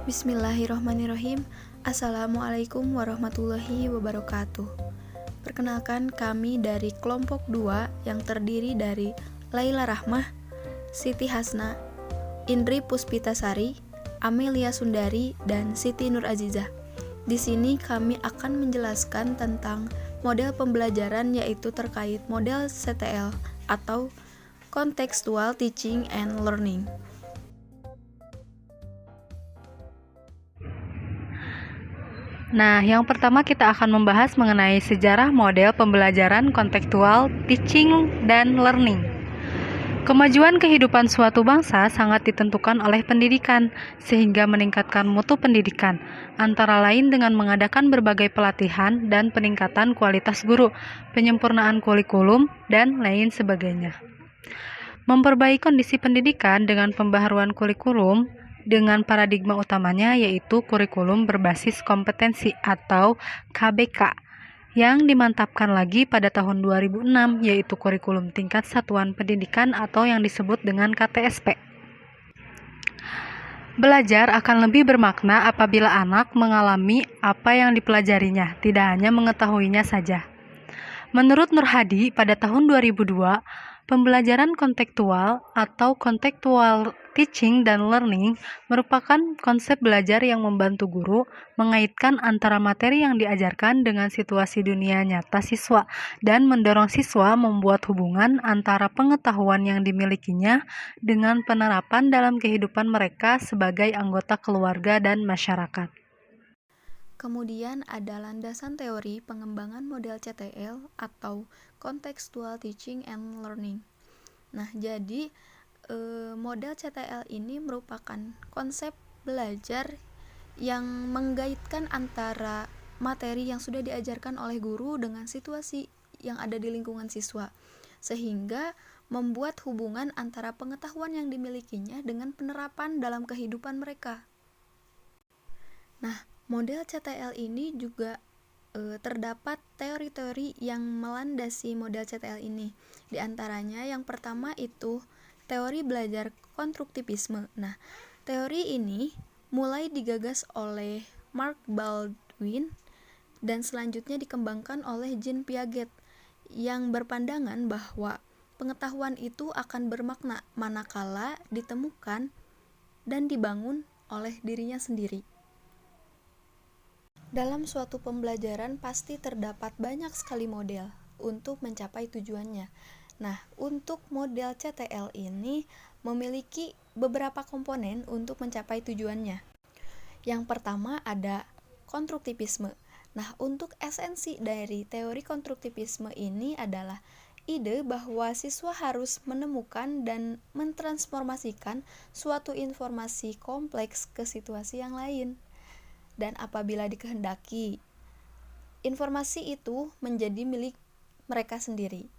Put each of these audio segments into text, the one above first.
Bismillahirrahmanirrahim. Assalamualaikum warahmatullahi wabarakatuh. Perkenalkan, kami dari kelompok 2 yang terdiri dari Laila Rahmah, Siti Hasna, Indri Puspitasari, Amelia Sundari, dan Siti Nur Azizah. Di sini kami akan menjelaskan tentang model pembelajaran, yaitu terkait model CTL atau Contextual Teaching and Learning. Nah, yang pertama kita akan membahas mengenai sejarah model pembelajaran kontekstual, teaching, dan learning. Kemajuan kehidupan suatu bangsa sangat ditentukan oleh pendidikan, sehingga meningkatkan mutu pendidikan, antara lain dengan mengadakan berbagai pelatihan dan peningkatan kualitas guru, penyempurnaan kurikulum, dan lain sebagainya. Memperbaiki kondisi pendidikan dengan pembaharuan kurikulum, dengan paradigma utamanya yaitu kurikulum berbasis kompetensi atau KBK yang dimantapkan lagi pada tahun 2006 yaitu kurikulum tingkat satuan pendidikan atau yang disebut dengan KTSP. Belajar akan lebih bermakna apabila anak mengalami apa yang dipelajarinya, tidak hanya mengetahuinya saja. Menurut Nur Hadi, pada tahun 2002, pembelajaran kontekstual atau contextual teaching dan learning merupakan konsep belajar yang membantu guru mengaitkan antara materi yang diajarkan dengan situasi dunia nyata siswa dan mendorong siswa membuat hubungan antara pengetahuan yang dimilikinya dengan penerapan dalam kehidupan mereka sebagai anggota keluarga dan masyarakat. Kemudian ada landasan teori pengembangan model CTL atau Contextual Teaching and Learning. Nah, jadi model CTL ini merupakan konsep belajar yang menggaitkan antara materi yang sudah diajarkan oleh guru dengan situasi yang ada di lingkungan siswa, sehingga membuat hubungan antara pengetahuan yang dimilikinya dengan penerapan dalam kehidupan mereka. Nah, model CTL ini juga terdapat teori-teori yang melandasi model CTL ini. Di antaranya yang pertama itu teori belajar konstruktivisme. Nah, teori ini mulai digagas oleh Mark Baldwin dan selanjutnya dikembangkan oleh Jean Piaget yang berpandangan bahwa pengetahuan itu akan bermakna manakala ditemukan dan dibangun oleh dirinya sendiri. Dalam suatu pembelajaran pasti terdapat banyak sekali model untuk mencapai tujuannya. Nah, untuk model CTL ini memiliki beberapa komponen untuk mencapai tujuannya. Yang pertama ada konstruktivisme. Nah, untuk esensi dari teori konstruktivisme ini adalah ide bahwa siswa harus menemukan dan mentransformasikan suatu informasi kompleks ke situasi yang lain. Dan apabila dikehendaki, informasi itu menjadi milik mereka sendiri.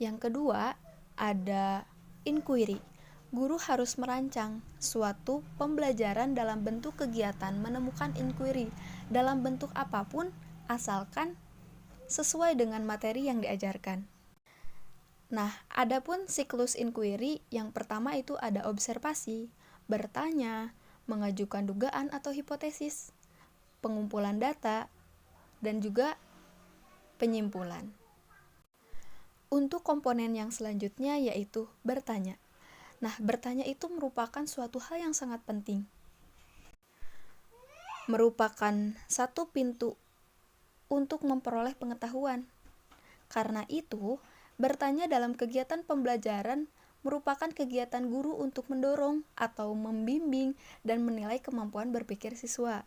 Yang kedua, ada inquiry. Guru harus merancang suatu pembelajaran dalam bentuk kegiatan menemukan inquiry dalam bentuk apapun, asalkan sesuai dengan materi yang diajarkan. Nah, adapun siklus inquiry, yang pertama itu ada observasi, bertanya, mengajukan dugaan atau hipotesis, pengumpulan data, dan juga penyimpulan. Untuk komponen yang selanjutnya yaitu bertanya. Nah, bertanya itu merupakan suatu hal yang sangat penting. Merupakan satu pintu untuk memperoleh pengetahuan. Karena itu, bertanya dalam kegiatan pembelajaran merupakan kegiatan guru untuk mendorong atau membimbing dan menilai kemampuan berpikir siswa.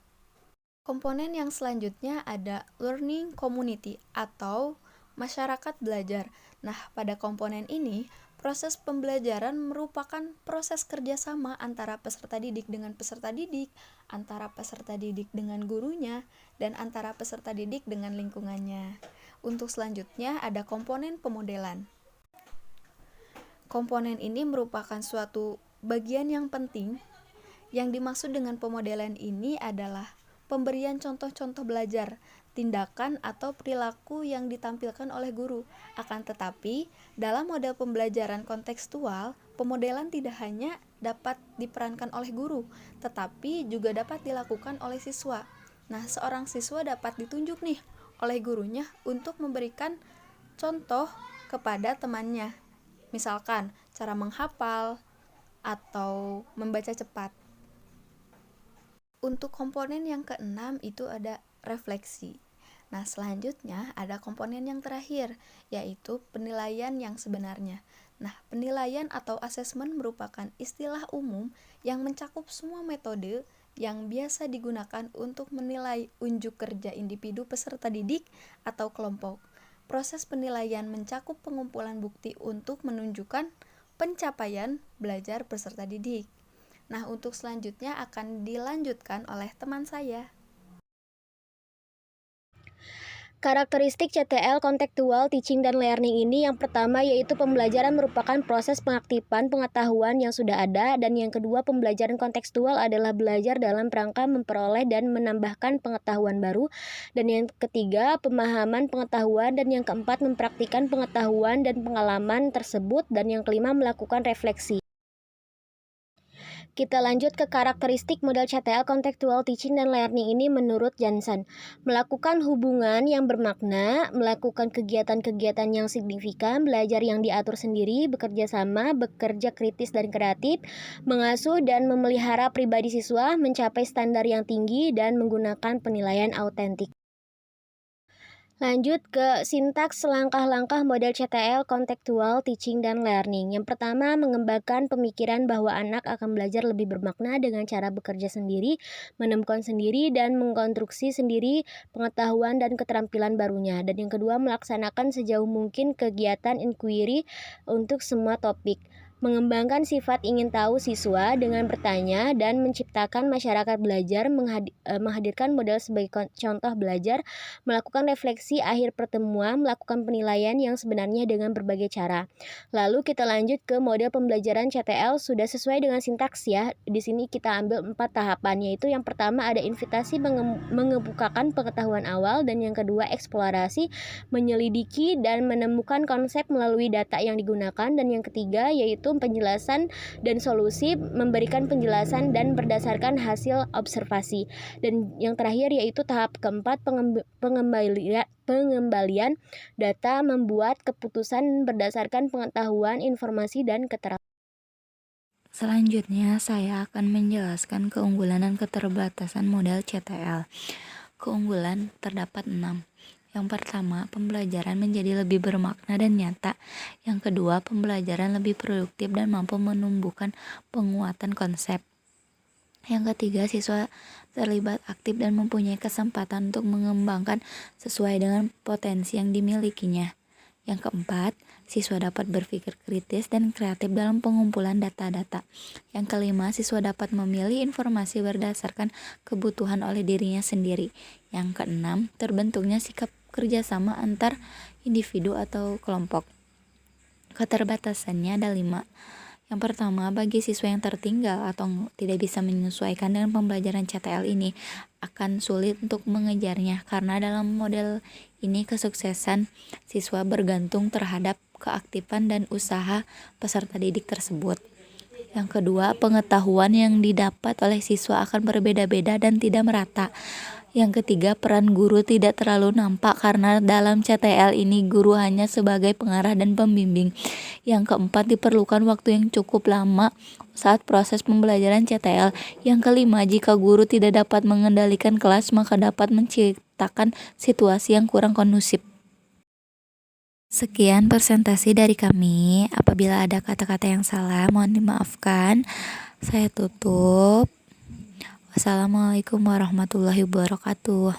Komponen yang selanjutnya ada learning community atau masyarakat belajar. Nah, pada komponen ini, proses pembelajaran merupakan proses kerjasama antara peserta didik dengan peserta didik, antara peserta didik dengan gurunya, dan antara peserta didik dengan lingkungannya. Untuk selanjutnya ada komponen pemodelan. Komponen ini merupakan suatu bagian yang penting. Yang dimaksud dengan pemodelan ini adalah pemberian contoh-contoh belajar, tindakan atau perilaku yang ditampilkan oleh guru. Akan tetapi, dalam model pembelajaran kontekstual, Pemodelan tidak hanya dapat diperankan oleh guru, tetapi juga dapat dilakukan oleh siswa. Nah, seorang siswa dapat ditunjuk nih oleh gurunya untuk memberikan contoh kepada temannya. Misalkan cara menghafal atau membaca cepat. Untuk komponen yang keenam itu ada refleksi. Nah, selanjutnya ada komponen yang terakhir, yaitu penilaian yang sebenarnya. Nah, penilaian atau asesmen merupakan istilah umum yang mencakup semua metode yang biasa digunakan untuk menilai unjuk kerja individu peserta didik atau kelompok. Proses penilaian mencakup pengumpulan bukti untuk menunjukkan pencapaian belajar peserta didik. Nah, untuk selanjutnya akan dilanjutkan oleh teman saya. Karakteristik CTL Contextual Teaching dan Learning ini yang pertama yaitu pembelajaran merupakan proses pengaktifan pengetahuan yang sudah ada, dan yang kedua pembelajaran kontekstual adalah belajar dalam rangka memperoleh dan menambahkan pengetahuan baru, dan yang ketiga pemahaman pengetahuan, dan yang keempat mempraktikkan pengetahuan dan pengalaman tersebut, dan yang kelima melakukan refleksi. Kita lanjut ke karakteristik model CTL Contextual Teaching dan Learning ini menurut Johnson. Melakukan hubungan yang bermakna, melakukan kegiatan-kegiatan yang signifikan, belajar yang diatur sendiri, bekerja sama, bekerja kritis dan kreatif, mengasuh dan memelihara pribadi siswa, mencapai standar yang tinggi, dan menggunakan penilaian autentik. Lanjut ke sintaks langkah-langkah model CTL Contextual Teaching dan Learning. Yang pertama, mengembangkan pemikiran bahwa anak akan belajar lebih bermakna dengan cara bekerja sendiri, menemukan sendiri, dan mengkonstruksi sendiri pengetahuan dan keterampilan barunya. Dan yang kedua, melaksanakan sejauh mungkin kegiatan inquiry untuk semua topik. Mengembangkan sifat ingin tahu siswa dengan bertanya dan menciptakan masyarakat belajar, menghadirkan model sebagai contoh belajar, melakukan refleksi akhir pertemuan, melakukan penilaian yang sebenarnya dengan berbagai cara. Lalu kita lanjut ke model pembelajaran CTL sudah sesuai dengan sintaks ya. Di sini kita ambil 4 tahapan, yaitu yang pertama ada invitasi mengemukakan pengetahuan awal, dan yang kedua eksplorasi, menyelidiki dan menemukan konsep melalui data yang digunakan, dan yang ketiga yaitu penjelasan dan solusi, memberikan penjelasan dan berdasarkan hasil observasi. Dan yang terakhir yaitu tahap keempat pengembalian data, membuat keputusan berdasarkan pengetahuan, informasi, dan keterangan. Selanjutnya, saya akan menjelaskan keunggulan dan keterbatasan model CTL. Keunggulan terdapat 6. Yang pertama, pembelajaran menjadi lebih bermakna dan nyata. Yang kedua, pembelajaran lebih produktif dan mampu menumbuhkan penguatan konsep. Yang ketiga, siswa terlibat aktif dan mempunyai kesempatan untuk mengembangkan sesuai dengan potensi yang dimilikinya. Yang keempat, siswa dapat berpikir kritis dan kreatif dalam pengumpulan data-data. Yang kelima, siswa dapat memilih informasi berdasarkan kebutuhan oleh dirinya sendiri. Yang keenam, terbentuknya sikap kerjasama antar individu atau kelompok. Keterbatasannya ada 5. Yang pertama, bagi siswa yang tertinggal atau tidak bisa menyesuaikan dengan pembelajaran CTL ini akan sulit untuk mengejarnya, karena dalam model ini kesuksesan siswa bergantung terhadap keaktifan dan usaha peserta didik tersebut. Yang kedua, pengetahuan yang didapat oleh siswa akan berbeda-beda dan tidak merata. Yang ketiga, peran guru tidak terlalu nampak karena dalam CTL ini guru hanya sebagai pengarah dan pembimbing. Yang keempat, diperlukan waktu yang cukup lama saat proses pembelajaran CTL. Yang kelima, jika guru tidak dapat mengendalikan kelas, maka dapat menciptakan situasi yang kurang kondusif. Sekian presentasi dari kami. Apabila ada kata-kata yang salah, mohon dimaafkan. Saya tutup. Wassalamualaikum warahmatullahi wabarakatuh.